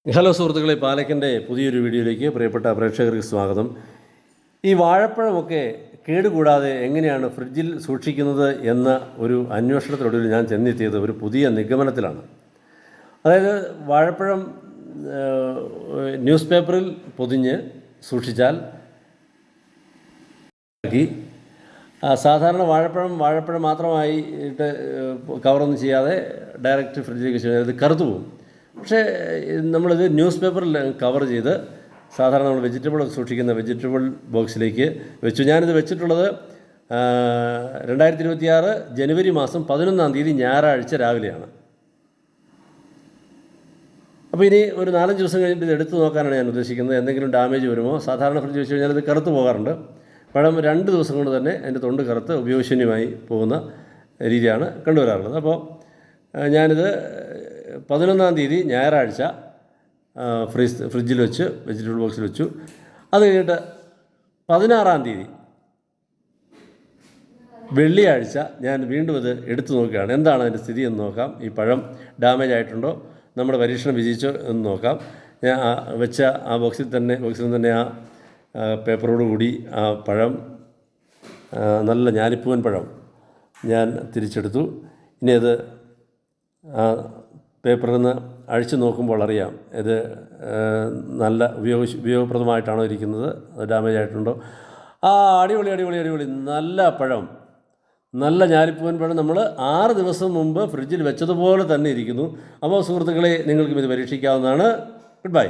Hello സുഹൃത്തുക്കളെ, പാലക്കൻ്റെ പുതിയൊരു വീഡിയോയിലേക്ക് പ്രിയപ്പെട്ട പ്രേക്ഷകർക്ക് സ്വാഗതം. ഈ വാഴപ്പഴമൊക്കെ കേടുകൂടാതെ എങ്ങനെയാണ് ഫ്രിഡ്ജിൽ സൂക്ഷിക്കുന്നത് എന്ന ഒരു അന്വേഷണത്തിനൊടുവിൽ ഞാൻ ചെന്നെത്തിയത് ഒരു പുതിയ നിഗമനത്തിലാണ്. അതായത് വാഴപ്പഴം ന്യൂസ് പേപ്പറിൽ പൊതിഞ്ഞ് സൂക്ഷിച്ചാൽ സാധാരണ വാഴപ്പഴം മാത്രമായിട്ട് കവറൊന്നും ചെയ്യാതെ ഡയറക്റ്റ് ഫ്രിഡ്ജിലേക്ക് വെച്ച് കഴിഞ്ഞാൽ അത് കറുത്തു പോകും. പക്ഷേ നമ്മളിത് ന്യൂസ് പേപ്പറിൽ കവർ ചെയ്ത് സാധാരണ നമ്മൾ വെജിറ്റബിൾ സൂക്ഷിക്കുന്ന വെജിറ്റബിൾ ബോക്സിലേക്ക് വെച്ചു. ഞാനിത് വെച്ചിട്ടുള്ളത് 2026 ജനുവരി മാസം 11-ാം തീയതി ഞായറാഴ്ച രാവിലെയാണ്. അപ്പോൾ ഇനി ഒരു 4-5 ദിവസം കഴിഞ്ഞിട്ട് ഇത് എടുത്തു നോക്കാനാണ് ഞാൻ ഉദ്ദേശിക്കുന്നത്. എന്തെങ്കിലും ഡാമേജ് വരുമോ? സാധാരണ ഫ്രിഡ്ജ് വെച്ച് കഴിഞ്ഞാൽ ഇത് കറുത്ത് പോകാറുണ്ട്. പഴം 2 ദിവസം കൊണ്ട് തന്നെ അതിൻ്റെ തൊണ്ട് കറുത്ത് ഉപയോഗശൂന്യമായി പോകുന്ന രീതിയാണ് കണ്ടുവരാറുള്ളത്. അപ്പോൾ ഞാനിത് 11-ാം തീയതി ഞായറാഴ്ച ഫ്രിഡ്ജിൽ വെച്ച് വെജിറ്റബിൾ ബോക്സിൽ വെച്ചു. അത് കഴിഞ്ഞിട്ട് 16-ാം തീയതി വെള്ളിയാഴ്ച ഞാൻ വീണ്ടും ഇത് എടുത്തു നോക്കുകയാണ്. എന്താണ് അതിൻ്റെ സ്ഥിതി എന്ന് നോക്കാം. ഈ പഴം ഡാമേജ് ആയിട്ടുണ്ടോ, നമ്മുടെ പരീക്ഷണം വിജയിച്ചോ എന്ന് നോക്കാം. ഞാൻ വെച്ച ആ ബോക്സിൽ തന്നെ ആ പേപ്പറോട് കൂടി ആ പഴം, നല്ല ഞാലിപ്പൂവൻ പഴം ഞാൻ തിരിച്ചെടുത്തു. ഇനി അത് ആ പേപ്പറിൽ നിന്ന് അഴിച്ചു നോക്കുമ്പോൾ അറിയാം ഇത് നല്ല ഉപയോഗപ്രദമായിട്ടാണോ ഇരിക്കുന്നത്, ഡാമേജ് ആയിട്ടുണ്ടോ. അടിപൊളി നല്ല പഴം, നല്ല ഞാലിപ്പൂവൻ പഴം നമ്മൾ 6 ദിവസം മുമ്പ് ഫ്രിഡ്ജിൽ വെച്ചതുപോലെ തന്നെ ഇരിക്കുന്നു. അപ്പോൾ സുഹൃത്തുക്കളെ, നിങ്ങൾക്കും ഇത് പരീക്ഷിക്കാവുന്നതാണ്. Good bye.